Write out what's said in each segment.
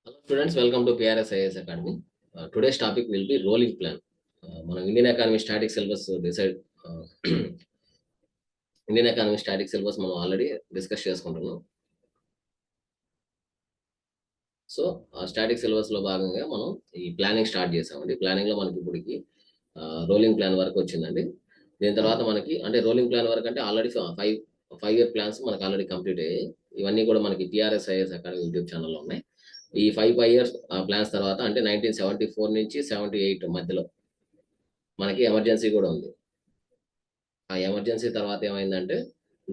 Hello students, welcome to PRSIS Academy. Today's topic will be rolling plan. మనం Indian economy static syllabus Indian economy static syllabus మనం already discuss చేసుకుంటున్నాం. So ఆ static syllabus లో భాగంగా మనం ఈ planning start చేసామండి. ప్లానింగ్ లో మనకి ఇప్పటికి రోలింగ్ ప్లాన్ వరకు వచ్చిందండి. దీని తర్వాత మనకి అంటే రోలింగ్ ప్లాన్ వరకు అంటే ఆల్రెడీ ఫైవ్ ఇయర్ ప్లాన్స్ మనకి ఆల్రెడీ కంప్లీట్ అయ్యాయి. ఇవన్నీ కూడా మనకి PRSIS అకాడమీ యూట్యూబ్ ఛానల్లో ఉన్నాయి. ఈ 5 ఇయర్స్ ప్లాన్స్ తర్వాత అంటే 1974 నుంచి 78 మధ్యలో మనకి ఎమర్జెన్సీ కూడా ఉంది. ఆ ఎమర్జెన్సీ తర్వాత ఏమైందంటే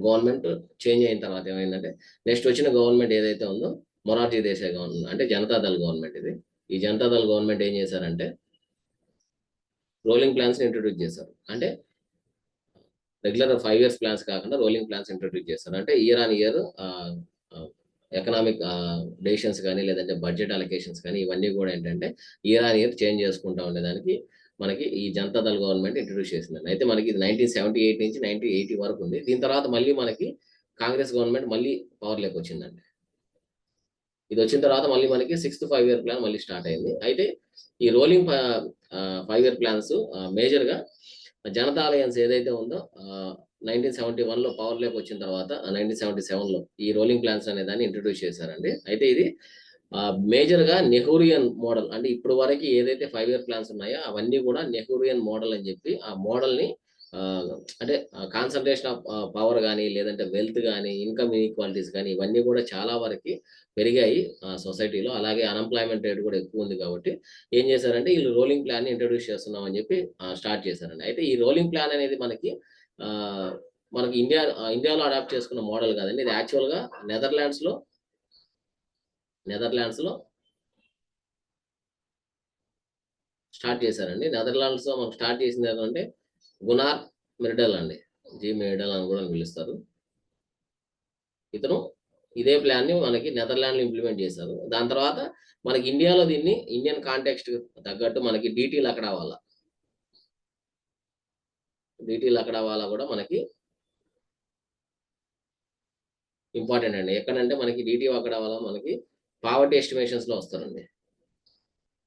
గవర్నమెంట్ చేంజ్ అయిన తర్వాత ఏమైందంటే నెక్స్ట్ వచ్చిన గవర్నమెంట్ ఏదైతే ఉందో మొరార్జీ దేశాయ్ గవర్నమెంట్ అంటే జనతాదళ్ గవర్నమెంట్ ఇది. ఈ జనతాదళ్ గవర్నమెంట్ ఏం చేశారంటే రోలింగ్ ప్లాన్స్ ఇంట్రొడ్యూస్ చేశారు. అంటే రెగ్యులర్ 5 ఇయర్స్ ప్లాన్స్ కాకుండా రోలింగ్ ప్లాన్స్ ఇంట్రొడ్యూస్ చేశారు. అంటే year on year economic decisions కానీ లేదంటే బడ్జెట్ అలొకేషన్స్ కానీ ఇవన్నీ కూడా ఏంటంటే ఇయర్ ఆన్ ఇయర్ చేంజ్ చేసుకుంటా ఉండేదానికి మనకి ఈ జనతాదళ్ గవర్నమెంట్ ఇంట్రొడ్యూస్ చేసిందండి. అయితే మనకి ఇది 1978 నుంచి 1980 వరకు ఉంది. దీని తర్వాత మళ్ళీ మనకి కాంగ్రెస్ గవర్నమెంట్ మళ్ళీ పవర్లోకి వచ్చిందండి. ఇది వచ్చిన తర్వాత మళ్ళీ మనకి 6th 5 ఇయర్ ప్లాన్ మళ్ళీ స్టార్ట్ అయింది. అయితే ఈ రోలింగ్ 5 ఇయర్ ప్లాన్స్ మేజర్గా జనతా అలయన్స్ ఏదైతే ఉందో 1971లో పవర్లోకి వచ్చిన తర్వాత 1977లో ఈ రోలింగ్ ప్లాన్స్ అనే దాన్ని ఇంట్రొడ్యూస్ చేశారండి. అయితే ఇది మేజర్గా నెహ్రూరియన్ మోడల్ అంటే ఇప్పుడు వరకు ఏదైతే 5 ఇయర్ ప్లాన్స్ ఉన్నాయో అవన్నీ కూడా నెహ్రూరియన్ మోడల్ అని చెప్పి ఆ మోడల్ని అంటే కాన్సన్ట్రేషన్ ఆఫ్ పవర్ కానీ లేదంటే వెల్త్ కానీ ఇన్కమ్ ఇన్ఈక్వాలిటీస్ కానీ ఇవన్నీ కూడా చాలా వరకు పెరిగాయి సొసైటీలో. అలాగే అన్ఎంప్లాయ్మెంట్ రేట్ కూడా ఎక్కువ ఉంది కాబట్టి ఏం చేశారంటే వీళ్ళు రోలింగ్ ప్లాన్ ఇంట్రొడ్యూస్ చేస్తున్నాం అని చెప్పి స్టార్ట్ చేశారండి. అయితే ఈ రోలింగ్ ప్లాన్ అనేది మనకి ఇండియాలో అడాప్ట్ చేసుకున్న మోడల్ కాదండి. ఇది యాక్చువల్గా నెదర్లాండ్స్లో స్టార్ట్ చేశారండి. నెదర్లాండ్స్లో మనం స్టార్ట్ చేసింది ఏంటంటే గునార్ మిర్డల్ అండి, జీ మిర్డల్ అని కూడా పిలుస్తారు. ఇతను ఇదే ప్లాన్ని మనకి నెదర్లాండ్లో ఇంప్లిమెంట్ చేశారు. దాని తర్వాత మనకి ఇండియాలో దీన్ని ఇండియన్ కాంటెక్స్ట్ తగ్గట్టు మనకి డీటీ లకడావాలా కూడా మనకి ఇంపార్టెంట్ అండి. ఎక్కడంటే మనకి డీటీ లకడావాలా మనకి పావర్టీ ఎస్టిమేషన్స్ లో వస్తారండి.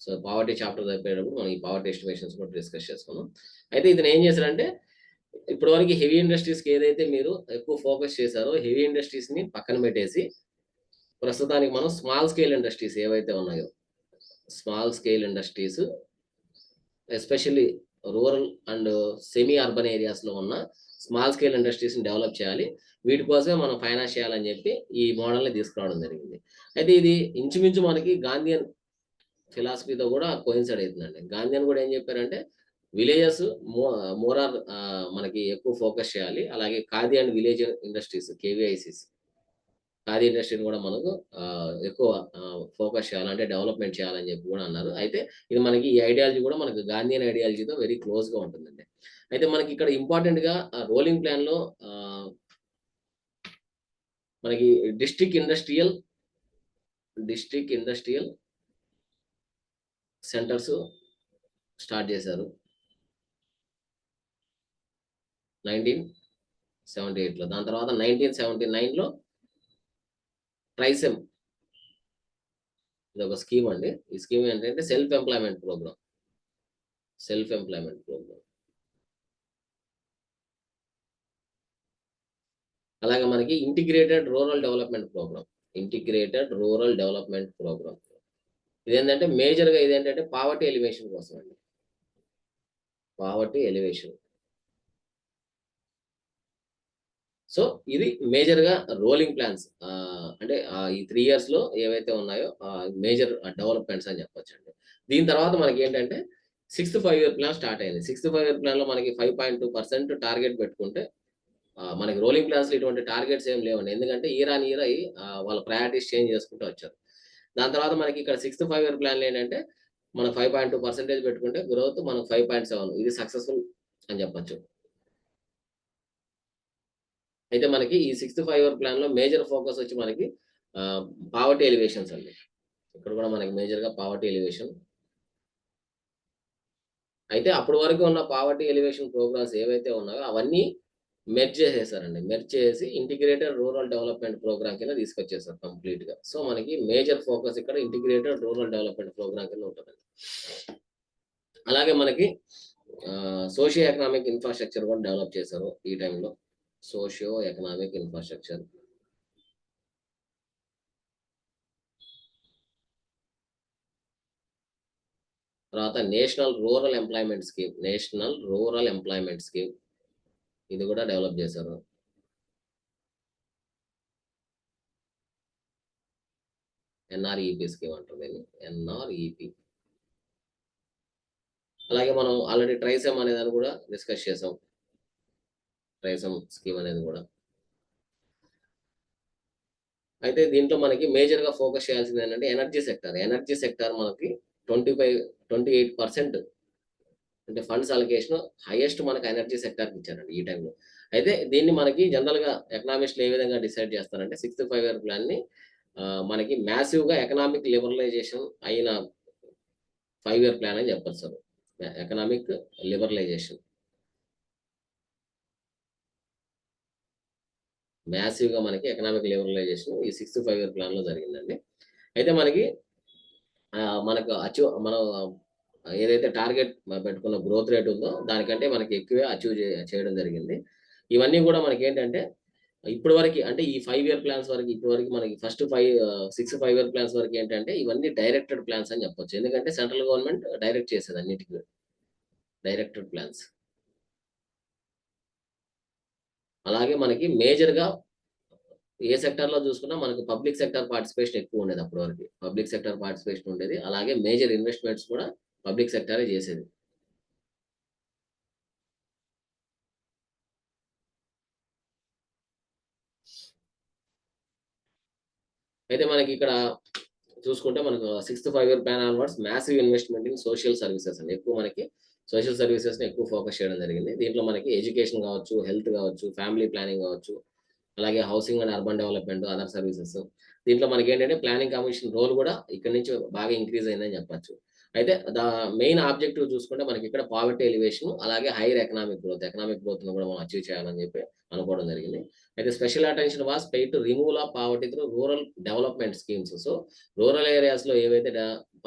సో పావర్టీ చాప్టర్ చెప్పేటప్పుడు మనం ఈ పావర్టీ ఎస్టిమేషన్స్ కూడా డిస్కస్ చేసుకున్నాం. అయితే ఇతను ఏం చేశారంటే ఇప్పటి వరకు హెవీ ఇండస్ట్రీస్కి ఏదైతే మీరు ఎక్కువ ఫోకస్ చేశారో హెవీ ఇండస్ట్రీస్ని పక్కన పెట్టేసి ప్రస్తుతానికి మనం స్మాల్ స్కేల్ ఇండస్ట్రీస్ ఏవైతే ఉన్నాయో small scale industries especially rural and semi urban ఏరియాస్లో ఉన్న స్మాల్ స్కేల్ ఇండస్ట్రీస్ని డెవలప్ చేయాలి. వీటి కోసమే మనం ఫైనాన్స్ చేయాలని చెప్పి ఈ మోడల్ని తీసుకురావడం జరిగింది. అయితే ఇది ఇంచుమించు మనకి గాంధీయన్ ఫిలాసఫీతో కూడా కోయిన్సైడ్ అవుతుందండి. గాంధీయన్ కూడా ఏం చెప్పారంటే విలేజెస్ మోరార్ మనకి ఎక్కువ ఫోకస్ చేయాలి. అలాగే khadi and village industries KVICs khadi ఇండస్ట్రీని కూడా మనకు ఎక్కువ ఫోకస్ చేయాలంటే డెవలప్మెంట్ చేయాలని చెప్పి కూడా అన్నారు. అయితే ఇది మనకి ఈ ఐడియాలజీ కూడా మనకు గాంధీయన్ ఐడియాలజీతో వెరీ క్లోజ్గా ఉంటుందండి. అయితే మనకి ఇక్కడ ఇంపార్టెంట్గా రోలింగ్ ప్లాన్లో మనకి డిస్ట్రిక్ట్ ఇండస్ట్రియల్ సెంటర్స్ స్టార్ట్ చేశారు 1978లో. దాని తర్వాత 1979లో ట్రైసెమ్ ఇది ఒక స్కీమ్ అండి. ఈ స్కీమ్ ఏంటంటే సెల్ఫ్ ఎంప్లాయ్మెంట్ ప్రోగ్రామ్. అలాగే మనకి ఇంటిగ్రేటెడ్ రూరల్ డెవలప్మెంట్ ప్రోగ్రామ్. ఇదేంటంటే మేజర్గా ఇదేంటంటే పావర్టీ ఎలివేషన్ కోసం అండి. సో ఇది మేజర్గా రోలింగ్ ప్లాన్స్ అంటే ఈ 3 ఇయర్స్లో ఏవైతే ఉన్నాయో మేజర్ డెవలప్మెంట్స్ అని చెప్పొచ్చు అండి. దీని తర్వాత మనకి ఏంటంటే 6th 5 ఇయర్ ప్లాన్ స్టార్ట్ అయింది. 6th 5 ఇయర్ ప్లాన్లో మనకి 5.2% టార్గెట్ పెట్టుకుంటే మనకి రోలింగ్ ప్లాన్స్లో ఇటువంటి టార్గెట్స్ ఏం లేవండి. ఎందుకంటే ఇయర్ ఆన్ ఇయర్ అయ్యి వాళ్ళ ప్రయారిటీస్ చేంజ్ చేసుకుంటూ వచ్చారు. దాని తర్వాత మనకి ఇక్కడ 6th 5 ఇయర్ ప్లాన్లో ఏంటంటే మనం 5.2% పెట్టుకుంటే గ్రోత్ మనం 5.7 ఇది సక్సెస్ఫుల్ అని చెప్పొచ్చు. అయితే మనకి ఈ 6th 5 ఇయర్ ప్లాన్లో మేజర్ ఫోకస్ వచ్చి మనకి పావర్టీ ఎలివేషన్స్ అండి. ఇక్కడ కూడా మనకి మేజర్గా పావర్టీ ఎలివేషన్. అయితే అప్పటి వరకు ఉన్న పావర్టీ ఎలివేషన్ ప్రోగ్రామ్స్ ఏవైతే ఉన్నాయో అవన్నీ మెర్జ్ చేసేసారండి. మెర్జ్ చేసి ఇంటిగ్రేటెడ్ రూరల్ డెవలప్మెంట్ ప్రోగ్రామ్ కింద తీసుకొచ్చేసారు కంప్లీట్‌గా. సో, మనకి మేజర్ ఫోకస్ ఇక్కడ ఇంటిగ్రేటెడ్ రూరల్ డెవలప్మెంట్ ప్రోగ్రామ్ కింద ఉంటదండి. అలాగే మనకి సోషియో ఎకనామిక్ ఇన్‌ఫ్రాస్ట్రక్చర్ కూడా డెవలప్ చేశారు ఈ టైంలో. Socio economic infrastructure. తర్వాత national rural employment scheme. National rural employment scheme. ఇది కూడా డెవలప్ చేశారు. ఎన్ఆర్‌ఈపీ స్కీమ్ అంటారు దీన్ని. ఎన్ఆర్‌ఈపీ. అలాగే మనం ఆల్రెడీ ట్రైసెమ్ అనే దాన్ని కూడా డిస్కస్ చేసాం. ట్రైసెమ్ స్కీమ్ అనేది కూడా. అయితే దీంట్లో మనకి మేజర్‌గా ఫోకస్ చేయాల్సింది ఏంటంటే ఎనర్జీ సెక్టార్. ఎనర్జీ సెక్టార్ మనకి 28% అంటే ఫండ్స్ అలొకేషన్ హైయెస్ట్ మనకి ఎనర్జీ సెక్టార్‌కి ఇచ్చారండి ఈ టైంలో. అయితే దీన్ని మనకి జనరల్‌గా ఎకనామిస్ట్‌లు ఏ విధంగా డిసైడ్ చేస్తారంటే 65 ఇయర్ ప్లాన్‌ని మనకి మాసివ్‌గా ఎకనామిక్ లిబరలైజేషన్ అయిన 5 ఇయర్ ప్లాన్ అని చెప్పొచ్చు సార్. Economic liberalisation. మాసివ్‌గా మనకి ఎకనామిక్ లిబరలైజేషన్ ఈ 65 ఇయర్ ప్లాన్‌లో జరిగిందండి. అయితే మనకి మనకు మనం ఏదైతే టార్గెట్ పెట్టుకున్న గ్రోత్ రేట్ ఉందో దానికంటే మనకి ఎక్కువే అచీవ్ చేయడం జరిగింది. ఇవన్నీ కూడా మనకేంటంటే ఇప్పటి వరకి అంటే ఈ 5 ఇయర్ ప్లాన్స్ వరకు ఇప్పటి వరకు మనకి ఫస్ట్ 5 ఇయర్ ప్లాన్స్ వరకు ఏంటంటే ఇవన్నీ డైరెక్టెడ్ ప్లాన్స్ అని చెప్పొచ్చు. ఎందుకంటే సెంట్రల్ గవర్నమెంట్ డైరెక్ట్ చేసేది అన్నిటికి. Directed plans. అలాగే మనకి మేజర్‌గా ఏ సెక్టార్‌లో చూసుకున్నా మనకు పబ్లిక్ సెక్టార్ పార్టిసిపేషన్ ఎక్కువ ఉండేది అప్పటి వరకి. పబ్లిక్ సెక్టార్ పార్టిసిపేషన్ ఉండేది. అలాగే మేజర్ ఇన్వెస్ట్‌మెంట్స్ కూడా పబ్లిక్ సెక్టారే చేసేది. అయితే మనకిక్కడ చూసుకుంటే మనకు sixth 5 year plan onwards massive investment in social services అండి. ఎక్కువ మనకి సోషల్ సర్వీసెస్‌ని ఎక్కువ ఫోకస్ చేయడం జరిగింది. దీంట్లో మనకి ఎడ్యుకేషన్ కావచ్చు, హెల్త్ కావచ్చు, ఫ్యామిలీ ప్లానింగ్ కావచ్చు, అలాగే housing and urban development, other services. దీంట్లో మనకేంటంటే ప్లానింగ్ కమిషన్ రోల్ కూడా ఇక్కడి నుంచి బాగా ఇంక్రీజ్ అయిందని చెప్పొచ్చు. అయితే మెయిన్ ఆబ్జెక్టివ్ చూసుకుంటే మనకిక్కడ పావర్టీ ఎలివేషన్ అలాగే హైయర్ ఎకనామిక్ గ్రోత్. ఎకనామిక్ గ్రోత్‌ని కూడా మనం అచీవ్ చేయాలని చెప్పి అనుకోవడం జరిగింది. అయితే special attention was paid to removal of poverty through rural development schemes. So, rural ఏరియాస్‌లో ఏవైతే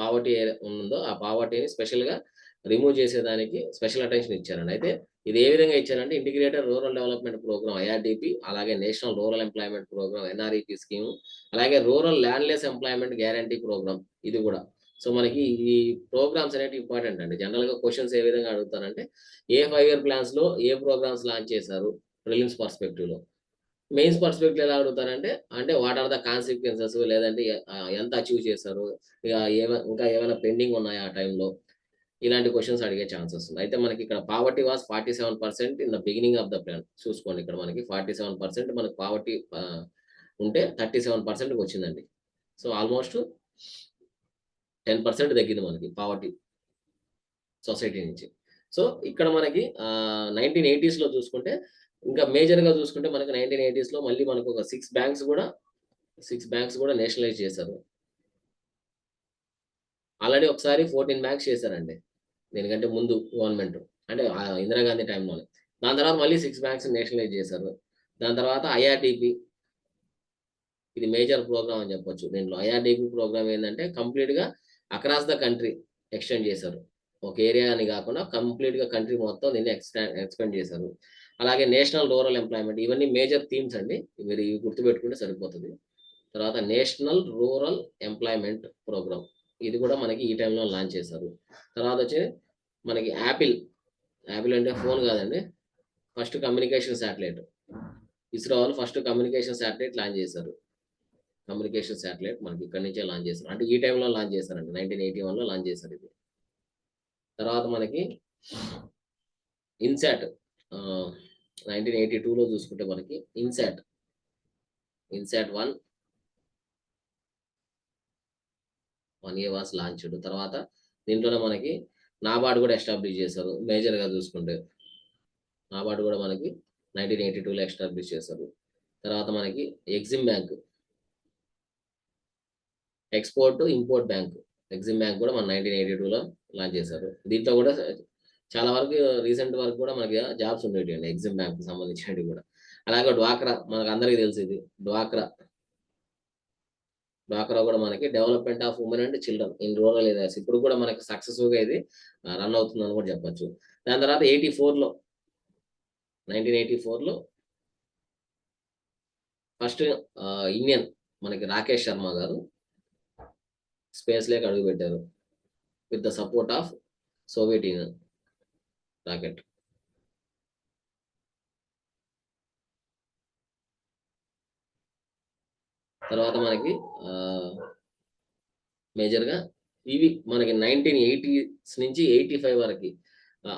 పావర్టీ ఉందో ఆ పావర్టీని స్పెషల్‌గా రిమూవ్ చేసేదానికి స్పెషల్ అటెన్షన్ ఇచ్చారండి. అయితే ఇది ఏ విధంగా ఇచ్చారంటే integrated rural development programme IRDP, అలాగే national rural employment programme NREP scheme, అలాగే rural landless employment guarantee programme ఇది గూడా. సో, మనకి ఈ ప్రోగ్రామ్స్ అనేటివి ఇంపార్టెంట్ అండి. జనరల్‌గా క్వెషన్స్ ఏ విధంగా అడుగుతారంటే, ఏ 5 ఇయర్ ప్లాన్స్‌లో ఏ ప్రోగ్రామ్స్ లాంచ్ చేశారు? ప్రిలిమ్స్ పర్స్‌పెక్టివ్‌లో. మెయిన్స్ పర్స్‌పెక్టివ్ ఎలా అడుగుతారంటే, అంటే వాట్ ఆర్ ద కాన్సిక్వెన్సెస్ లేదంటే ఎంత అచీవ్ చేశారు? ఇగ ఇంకా ఏమైనా పెండింగ్ ఉన్నాయా ఆ టైంలో? ఇలాంటి క్వెషన్స్ అడిగే ఛాన్సెస్ ఉంది. అయితే మనకిక్కడ poverty was 47% in the beginning of the plan. చూసుకోండి ఇక్కడ మనకి 47% మనకు పావర్టీ ఉంటే 37%కి వచ్చిందండి. సో, ఆల్‌మోస్ట్ 10% తగ్గింది మనకి పావర్టీ సొసైటీ నుంచి. సో, ఇక్కడ మనకి 1980స్‌లో చూసుకుంటే ఇంకా మేజర్‌గా చూసుకుంటే మనకి 1980స్‌లో మళ్ళీ మనకు ఒక 6 బ్యాంక్స్ గూడా నేషనలైజ్ చేశారు. ఆల్రెడీ ఒకసారి 14 బ్యాంక్స్ చేశారండి. దీనికంటే ముందు గవర్నమెంట్. అంటే ఇందిరాగాంధీ టైంలోనే. దాని తర్వాత మళ్ళీ 6 బ్యాంక్స్ నేషనలైజ్ చేశారు. దాని తర్వాత ఐఆర్‌డీపీ ఇది మేజర్ ప్రోగ్రామ్ అని చెప్పొచ్చు. దీంట్లో ఐఆర్‌డీపీ ప్రోగ్రామ్ ఏందంటే కంప్లీట్‌గా అక్రాస్ ద కంట్రీ ఎక్స్‌టెండ్ చేశారు. ఒక ఏరియా అని గాకుండా కంప్లీట్‌గా కంట్రీ మొత్తం దీన్ని ఎక్స్‌పాండ్ చేశారు. అలాగే నేషనల్ రూరల్ ఎంప్లాయ్‌మెంట్ ఇవన్నీ మేజర్ థీమ్స్ అండి. మీరు ఇవి గుర్తుపెట్టుకుంటే సరిపోతది. తర్వాత నేషనల్ రూరల్ ఎంప్లాయ్‌మెంట్ ప్రోగ్రామ్. ఇది కూడా మనకి ఈ టైంలో లాంచ్ చేశారు. తర్వాతొచ్చి మనకి యాపిల్ అంటే ఫోన్ కాదండి. First communication satellite. ఇస్రో వాళ్ళు ఫస్ట్ కమ్యూనికేషన్ శాటిలైట్ లాంచ్ చేశారు. కమ్యూనికేషన్ శాటిలైట్ మనకి ఇక్కడి నుంచే లాంచ్ చేశారు. అంటే ఈ టైంలో లాంచ్ చేశారండి. 1981లో లాంచ్ చేశారు ఇది. తర్వాత మనకి ఇన్‌సాట్ 1982లో చూసుకుంటే మనకి ఇన్‌సాట్ 1 ఏ వాస్ లాంచ్డ్. తర్వాత దీంట్లోనే మనకి నాబార్డ్ కూడా ఎస్టాబ్లిష్ చేశారు. మేజర్‌గా చూసుకుంటే. నాబార్డ్ కూడా మనకి 1982లో ఎస్టాబ్లిష్ చేశారు. తర్వాత మనకి Exim bank. Import bank. Exim bank కూడా మన 1982లో లాంచ్ చేశారు. దీంట్లో కూడా చాలా వరకు రీసెంట్ వరకు కూడా మనకి జాబ్స్ ఉండేవి అండి, ఎగ్జిమ్ బ్యాంక్ సంబంధించినవి కూడా. అలాగే డ్వాక్రా మనకు అందరికీ తెలిసింది. డ్వాక్రా డ్వాక్రా కూడా మనకి development of women and children in rural areas. ఇప్పుడు కూడా మనకి సక్సెస్ఫుల్గా ఇది రన్ అవుతుందని కూడా చెప్పొచ్చు. దాని తర్వాత 1984లో ఫస్ట్ ఇండియన్ మనకి రాకేష్ శర్మ గారు స్పేస్ లేక్ అడుగు పెట్టారు with the support of Soviet union rocket. తర్వాత మనకి మేజర్గా ఇవి మనకి 1980s నుంచి 85 వరకు.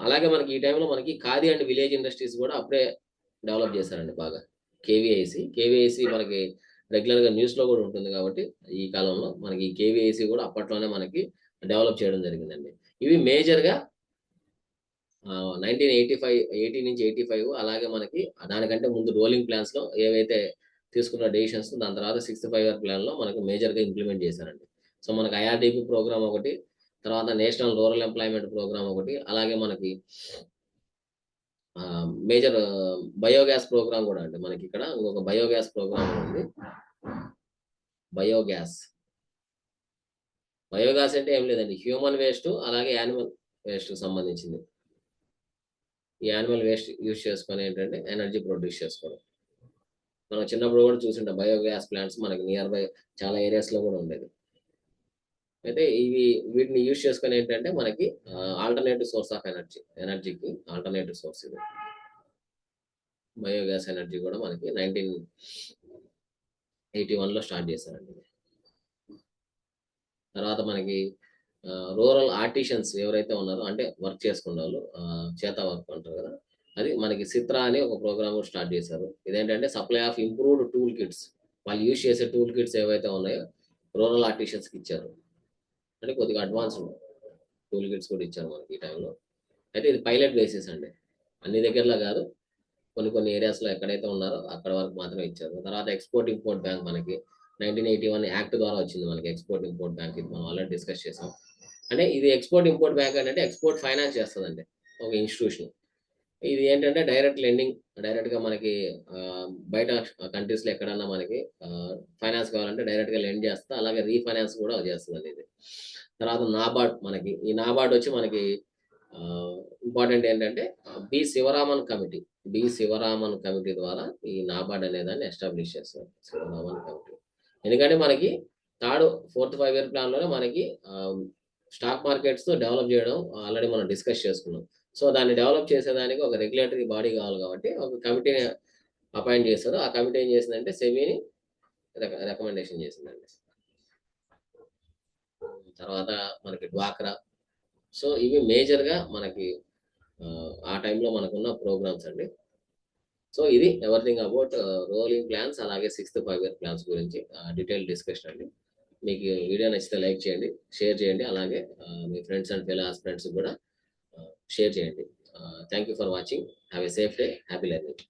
అలాగే మనకి ఈ టైంలో మనకి ఖాదీ అండ్ విలేజ్ ఇండస్ట్రీస్ కూడా అప్పుడే డెవలప్ చేశారండి బాగా. కేవీఐసి మనకి రెగ్యులర్గా న్యూస్లో కూడా ఉంటుంది కాబట్టి ఈ కాలంలో మనకి కేవీఐసి కూడా అప్పట్లోనే మనకి డెవలప్ చేయడం జరిగిందండి. ఇవి మేజర్గా 1980 నుంచి 85. అలాగే మనకి దానికంటే ముందు రోలింగ్ ప్లాన్స్లో ఏవైతే తీసుకున్న డెసిషన్స్ దాని తర్వాత 65 ఇయర్ ప్లాన్లో మనకు మేజర్గా ఇంప్లిమెంట్ చేశారండి. సో మనకి ఐఆర్డిపి ప్రోగ్రామ్ ఒకటి, తర్వాత నేషనల్ రూరల్ ఎంప్లాయ్మెంట్ ప్రోగ్రామ్ ఒకటి, అలాగే మనకి మేజర్ బయోగ్యాస్ ప్రోగ్రామ్ కూడా అండి. మనకి ఇక్కడ ఇంకొక బయోగ్యాస్ ప్రోగ్రామ్ ఉంది. బయోగ్యాస్ అంటే ఏం లేదండి, హ్యూమన్ వేస్ట్ అలాగే యానిమల్ వేస్ట్ సంబంధించింది. ఈ యానిమల్ వేస్ట్ యూజ్ చేసుకొని ఏంటంటే ఎనర్జీ ప్రొడ్యూస్ చేసుకోవడం. మనం చిన్నప్పుడు కూడా చూసింటాం బయోగ్యాస్ ప్లాంట్స్ మనకి నియర్ బై చాలా ఏరియాస్లో కూడా ఉండేది. అయితే వీటిని యూజ్ చేసుకొని ఏంటంటే మనకి ఆల్టర్నేటివ్ సోర్స్ ఆఫ్ ఎనర్జీకి ఆల్టర్నేటివ్ సోర్స్ ఇది. బయోగ్యాస్ ఎనర్జీ కూడా మనకి 1981లో స్టార్ట్ చేశారండి. తర్వాత మనకి రూరల్ ఆర్టిషన్స్ ఎవరైతే ఉన్నారో అంటే వర్క్ చేసుకునే వాళ్ళు, చేత వర్క్ అంటారు కదా, అది మనకి సిత్రా అని ఒక ప్రోగ్రామ్ స్టార్ట్ చేశారు. ఇదేంటంటే supply of improved tool kits, వాళ్ళు యూజ్ చేసే టూల్ కిట్స్ ఏవైతే ఉన్నాయో రూరల్ ఆర్టిషన్స్కి ఇచ్చారు. అంటే కొద్దిగా అడ్వాన్స్డ్ టూల్ కిట్స్ కూడా ఇచ్చారు మనకి ఈ టైంలో. అయితే ఇది పైలట్ బేసిస్ అండి, అన్ని దగ్గరలో కాదు, కొన్ని ఏరియాస్లో ఎక్కడైతే ఉన్నారో అక్కడ వరకు మాత్రమే ఇచ్చారు. తర్వాత ఎక్స్పోర్ట్ ఇంపోర్ట్ బ్యాంక్ మనకి 1981 యాక్ట్ ద్వారా వచ్చింది మనకి ఎక్స్పోర్ట్ ఇంపోర్ట్ బ్యాంక్. ఇది మనం ఆల్రెడీ డిస్కస్ చేసాం. అంటే ఇది ఎక్స్పోర్ట్ ఇంపోర్ట్ బ్యాంక్ అంటే ఎక్స్పోర్ట్ ఫైనాన్స్ చేస్తుందండి ఒక ఇన్స్టిట్యూషన్. ఇది ఏంటంటే డైరెక్ట్ లెండింగ్, డైరెక్ట్గా మనకి బయట కంట్రీస్లో ఎక్కడన్నా మనకి ఫైనాన్స్ కావాలంటే డైరెక్ట్గా లెండ్ చేస్తా, అలాగే రీఫైనాన్స్ కూడా చేస్తుందండి ఇది. తర్వాత నాబార్డ్, మనకి ఈ నాబార్డ్ వచ్చి మనకి ఇంపార్టెంట్ ఏంటంటే బి శివరామన్ కమిటీ ద్వారా ఈ నాబార్డ్ అనే దాన్ని ఎస్టాబ్లిష్ చేస్తారు. శివరామన్ కమిటీ ఎందుకంటే మనకి ఫోర్త్ 5 ఇయర్ ప్లాన్లోనే మనకి స్టాక్ మార్కెట్స్ డెవలప్ చేయడం ఆల్రెడీ మనం డిస్కస్ చేసుకున్నాం. సో దాన్ని డెవలప్ చేసేదానికి ఒక రెగ్యులేటరీ బాడీ కావాలి కాబట్టి ఒక కమిటీని అపాయింట్ చేస్తారు. ఆ కమిటీ ఏం చేసిందంటే సెబీని రికమెండేషన్ చేసిందండి. తర్వాత మనకి డ్వాక్రా. సో ఇవి మేజర్గా మనకి ఆ టైంలో మనకున్న ప్రోగ్రామ్స్ అండి. సో ఇది ఎవ్రీథింగ్ అబౌట్ రోలింగ్ ప్లాన్స్ అలాగే 6th 5 ఇయర్ ప్లాన్స్ గురించి డీటెయిల్ డిస్కషన్ అండి. మీకు వీడియో నచ్చితే లైక్ చేయండి, షేర్ చేయండి, అలాగే మీ ఫ్రెండ్స్ అండ్ ఫెలో ఆస్పిరెంట్స్ కూడా షేర్ చేయండి. Thank you for watching. Have a safe day. Happy learning.